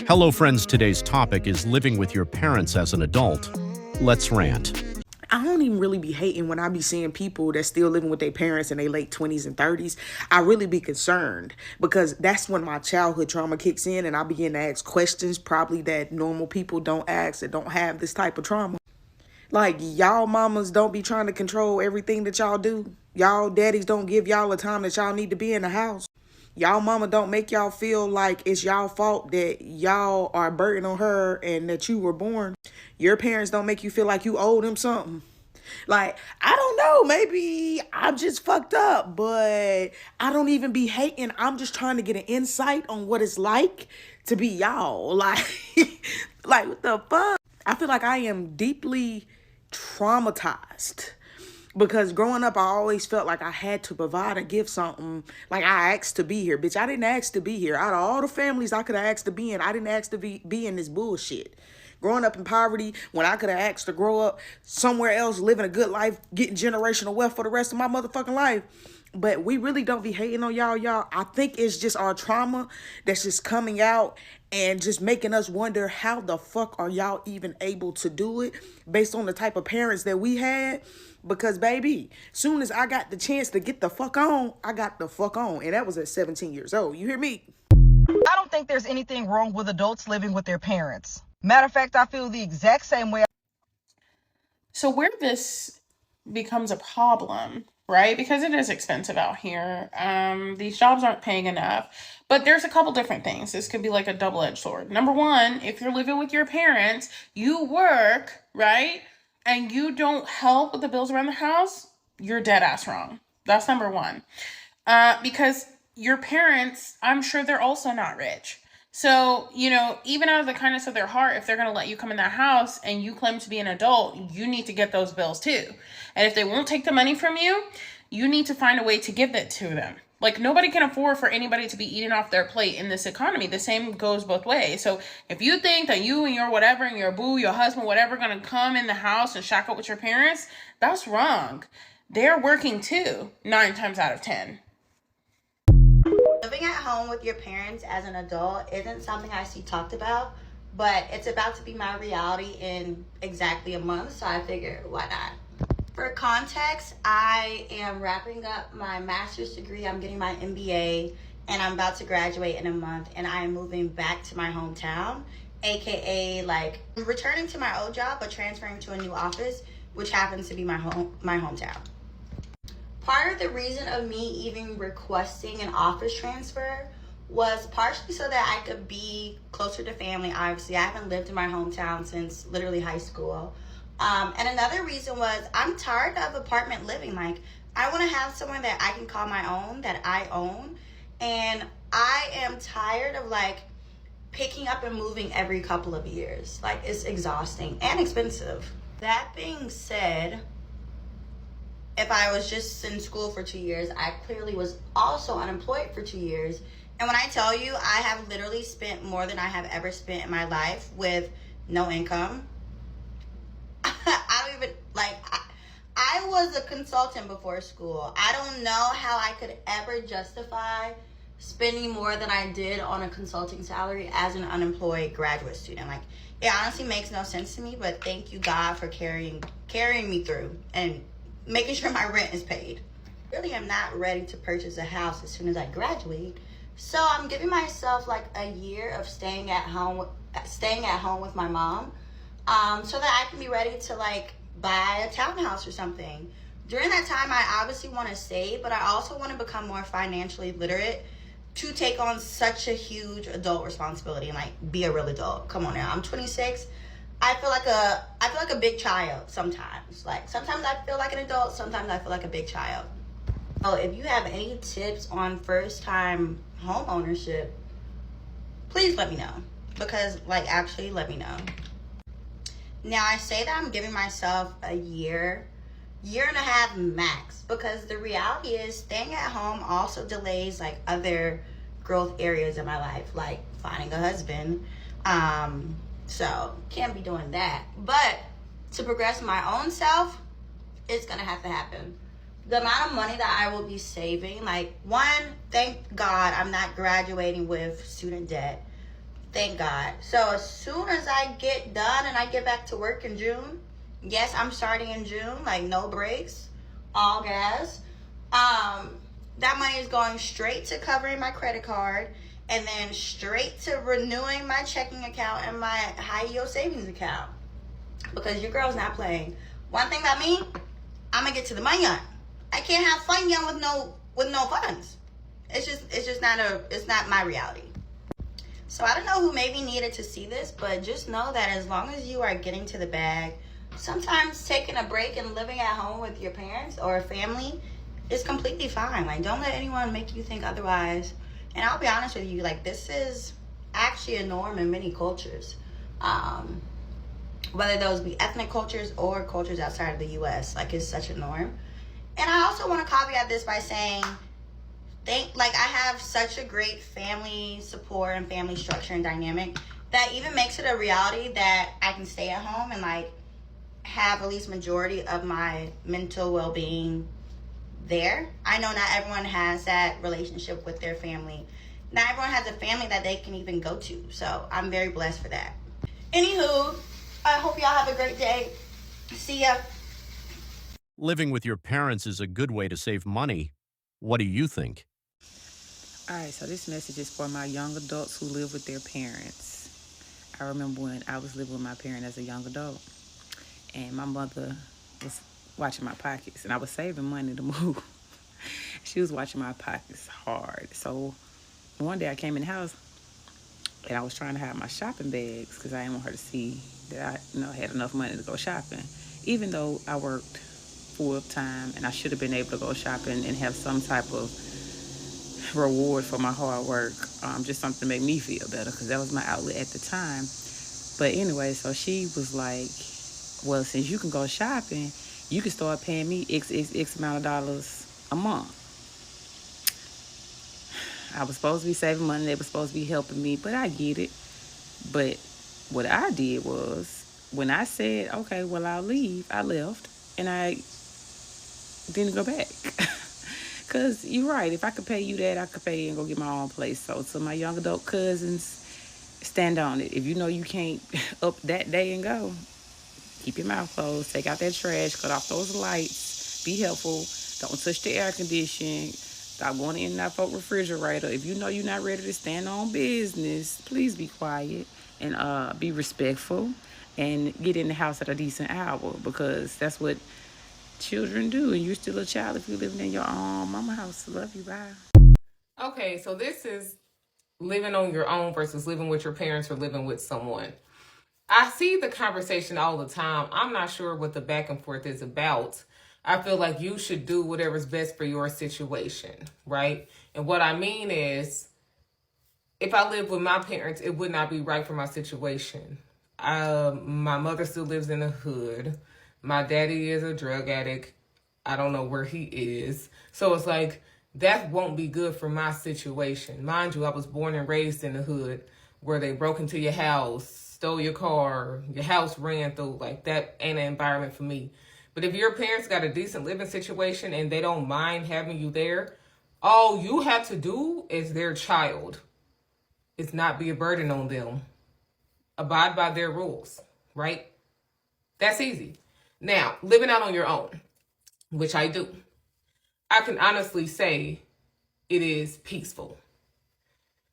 Hello, friends. Today's topic is living with your parents as an adult. Let's rant. I don't even really be hating when I be seeing people that's still living with their parents in their late 20s and 30s. I really be concerned because that's when my childhood trauma kicks in and I begin to ask questions probably that normal people don't ask that don't have this type of trauma. Like, y'all mamas don't be trying to control everything that y'all do. Y'all daddies don't give y'all the time that y'all need to be in the house. Y'all mama don't make y'all feel like it's y'all fault that y'all are a burden on her and that you were born. Your parents don't make you feel like you owe them something. Like, I don't know, maybe I'm just fucked up, but I don't even be hating. I'm just trying to get an insight on what it's like to be y'all. Like, like what the fuck? I feel like I am deeply traumatized. Because growing up, I always felt like I had to provide and give something. Like, I asked to be here. Bitch, I didn't ask to be here. Out of all the families I could have asked to be in, I didn't ask to be in this bullshit. Growing up in poverty, when I could have asked to grow up somewhere else, living a good life, getting generational wealth for the rest of my motherfucking life. But we really don't be hating on y'all. I think it's just our trauma that's just coming out and just making us wonder how the fuck are y'all even able to do it based on the type of parents that we had. Because, baby, soon as I got the chance to get the fuck on, I got the fuck on. And that was at 17 years old. You hear me? I don't think there's anything wrong with adults living with their parents. Matter of fact, I feel the exact same way. So where this becomes a problem, right? Because it is expensive out here. These jobs aren't paying enough. But there's a couple different things. This could be like a double-edged sword. Number one, if you're living with your parents, you work, right? And you don't help with the bills around the house, you're dead ass wrong. That's number one. Because your parents, I'm sure they're also not rich. So, even out of the kindness of their heart, if they're going to let you come in their house and you claim to be an adult, you need to get those bills too. And if they won't take the money from you, you need to find a way to give it to them. Like, nobody can afford for anybody to be eating off their plate in this economy. The same goes both ways. So if you think that you and your whatever and your boo, your husband, whatever, going to come in the house and shack up with your parents, that's wrong. They're working too, 9 times out of 10. Living at home with your parents as an adult isn't something I see talked about, but it's about to be my reality in exactly a month, so I figured, why not? For context, I am wrapping up my master's degree. I'm getting my MBA, and I'm about to graduate in a month, and I am moving back to my hometown, aka like returning to my old job, but transferring to a new office, which happens to be my hometown. Part of the reason of me even requesting an office transfer was partially so that I could be closer to family. Obviously, I haven't lived in my hometown since literally high school. And another reason was I'm tired of apartment living. Like, I want to have someone that I can call my own, that I own. And I am tired of like picking up and moving every couple of years. Like, it's exhausting and expensive. That being said, if I was just in school for 2 years, I clearly was also unemployed for 2 years. And when I tell you, I have literally spent more than I have ever spent in my life with no income. I don't even, I was a consultant before school. I don't know how I could ever justify spending more than I did on a consulting salary as an unemployed graduate student. Like, it honestly makes no sense to me, but thank you, God, for carrying me through and making sure my rent is paid. Really, I'm not ready to purchase a house as soon as I graduate. So I'm giving myself like a year of staying at home with my mom, so that I can be ready to like buy a townhouse or something. During that time, I obviously want to save, but I also want to become more financially literate to take on such a huge adult responsibility and like be a real adult. Come on now, I'm 26. I feel like a big child sometimes. Like, sometimes I feel like an adult, sometimes I feel like a big child. So if you have any tips on first time home ownership, please let me know. Because actually let me know. Now, I say that I'm giving myself a year and a half max, because the reality is staying at home also delays like other growth areas in my life, like finding a husband. So can't be doing that. But to progress my own self, it's gonna have to happen. The amount of money that I will be saving, like, one, thank God I'm not graduating with student debt. Thank God. So as soon as I get done and I get back to work in June, yes, I'm starting in June, like no breaks, all gas. That money is going straight to covering my credit card and then straight to renewing my checking account and my high yield savings account. Because your girl's not playing. One thing about me, I'm gonna get to the money on. I can't have fun young with no funds. It's just not my reality. So I don't know who maybe needed to see this, but just know that as long as you are getting to the bag, sometimes taking a break and living at home with your parents or family is completely fine. Like, don't let anyone make you think otherwise. And I'll be honest with you, like, this is actually a norm in many cultures. Whether those be ethnic cultures or cultures outside of the U.S., like, it's such a norm. And I also want to caveat this by saying, I have such a great family support and family structure and dynamic that even makes it a reality that I can stay at home and like have at least majority of my mental well-being there. I know not everyone has that relationship with their family. Not everyone has a family that they can even go to. So I'm very blessed for that. Anywho, I hope y'all have a great day. See ya. Living with your parents is a good way to save money. What do you think? All right, so this message is for my young adults who live with their parents. I remember when I was living with my parent as a young adult, and my mother was watching my pockets, and I was saving money to move. She was watching my pockets hard. So one day I came in the house, and I was trying to hide my shopping bags because I didn't want her to see that I had enough money to go shopping. Even though I worked full time, and I should have been able to go shopping and have some type of reward for my hard work, just something to make me feel better because that was my outlet at the time. But anyway, so she was like, well, since you can go shopping, you can start paying me X amount of dollars a month. I was supposed to be saving money. They were supposed to be helping me, but I get it. But what I did was, when I said, okay, well, I'll leave, I left, and I didn't go back. Because you're right. If I could pay you that, I could pay you and go get my own place. So to my young adult cousins, stand on it. If you know you can't up that day and go, keep your mouth closed. Take out that trash. Cut off those lights. Be helpful. Don't touch the air conditioning. Stop going in that folk refrigerator. If you know you're not ready to stand on business, please be quiet and be respectful and get in the house at a decent hour, because that's what children do, and you're still a child if you're living in your own mama house. Love you, bye. Okay, so this is living on your own versus living with your parents or living with someone. I see the conversation all the time. I'm not sure what the back and forth is about. I feel like you should do whatever's best for your situation, right? And what I mean is, if I lived with my parents, it would not be right for my situation. My mother still lives in the hood. My daddy is a drug addict. I don't know where he is. So it's like, that won't be good for my situation. Mind you, I was born and raised in the hood where they broke into your house, stole your car, your house ran through. Like, that ain't an environment for me. But if your parents got a decent living situation and they don't mind having you there, all you have to do is their child. It's not be a burden on them. Abide by their rules, right? That's easy. Now, living out on your own, which I do, I can honestly say it is peaceful.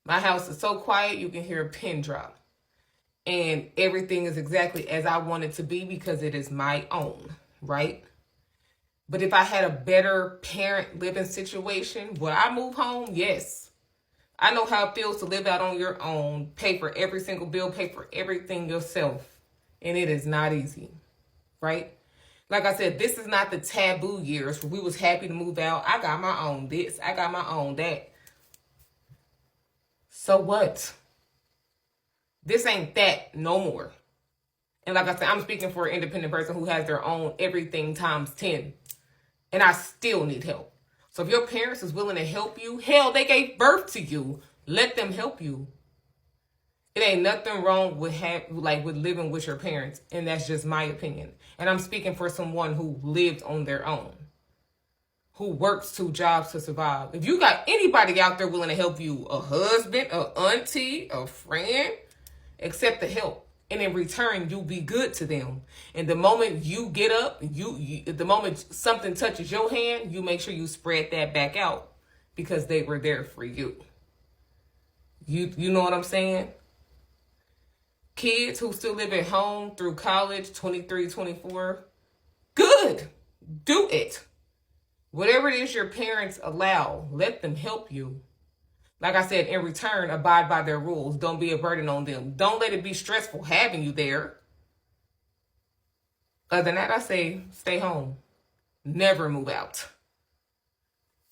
My house is so quiet, you can hear a pin drop. And everything is exactly as I want it to be because it is my own, right? But if I had a better parent living situation, would I move home? Yes. I know how it feels to live out on your own, pay for every single bill, pay for everything yourself. And it is not easy. Right? Like I said, this is not the taboo years where we was happy to move out. I got my own this. I got my own that. So what? This ain't that no more. And like I said, I'm speaking for an independent person who has their own everything times 10. And I still need help. So if your parents is willing to help you, hell, they gave birth to you. Let them help you. It ain't nothing wrong with with living with your parents, and that's just my opinion. And I'm speaking for someone who lived on their own, who works 2 jobs to survive. If you got anybody out there willing to help you, a husband, a auntie, a friend, Accept the help. And in return, you'll be good to them. And the moment you get up, the moment something touches your hand, you make sure you spread that back out because they were there for you. You know what I'm saying? Kids who still live at home through college, 23, 24, good. Do it. Whatever it is your parents allow, let them help you. Like I said, in return, abide by their rules. Don't be a burden on them. Don't let it be stressful having you there. Other than that, I say stay home. Never move out.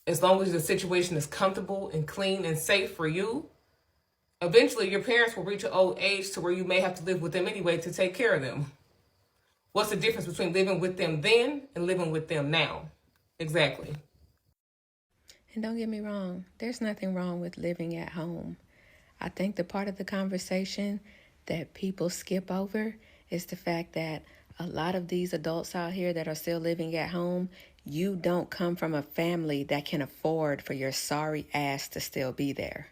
As long as the situation is comfortable and clean and safe for you, eventually your parents will reach an old age to where you may have to live with them anyway to take care of them. What's the difference between living with them then and living with them now? Exactly. And don't get me wrong, there's nothing wrong with living at home. I think the part of the conversation that people skip over is the fact that a lot of these adults out here that are still living at home, you don't come from a family that can afford for your sorry ass to still be there.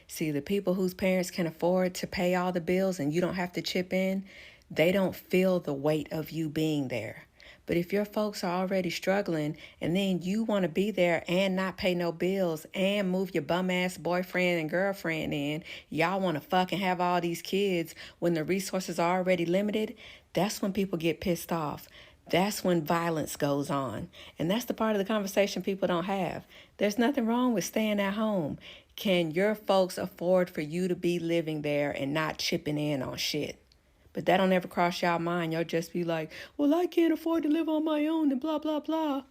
See, the people whose parents can afford to pay all the bills and you don't have to chip in, they don't feel the weight of you being there. But if your folks are already struggling and then you want to be there and not pay no bills and move your bum ass boyfriend and girlfriend in, y'all want to fucking have all these kids when the resources are already limited, that's when people get pissed off. That's when violence goes on. And that's the part of the conversation people don't have. There's nothing wrong with staying at home. Can your folks afford for you to be living there and not chipping in on shit? But that don't ever cross y'all mind. Y'all just be like, well, I can't afford to live on my own and blah, blah, blah.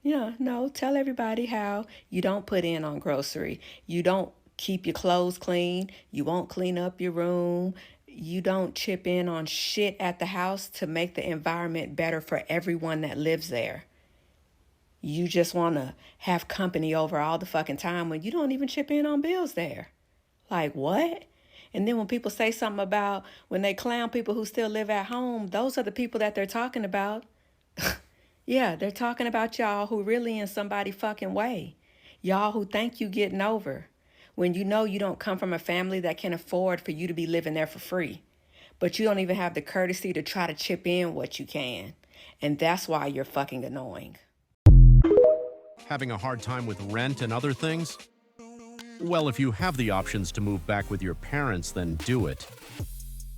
Yeah, no, tell everybody how you don't put in on grocery. You don't keep your clothes clean. You won't clean up your room. You don't chip in on shit at the house to make the environment better for everyone that lives there. You just want to have company over all the fucking time when you don't even chip in on bills there. Like, what? And then when people say something about when they clown people who still live at home, those are the people that they're talking about. Yeah, they're talking about y'all who really in somebody fucking way. Y'all who think you getting over. When you know you don't come from a family that can afford for you to be living there for free. But you don't even have the courtesy to try to chip in what you can. And that's why you're fucking annoying. Having a hard time with rent and other things? Well, if you have the options to move back with your parents, then do it.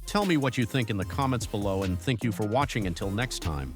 Tell me what you think in the comments below, and thank you for watching until next time.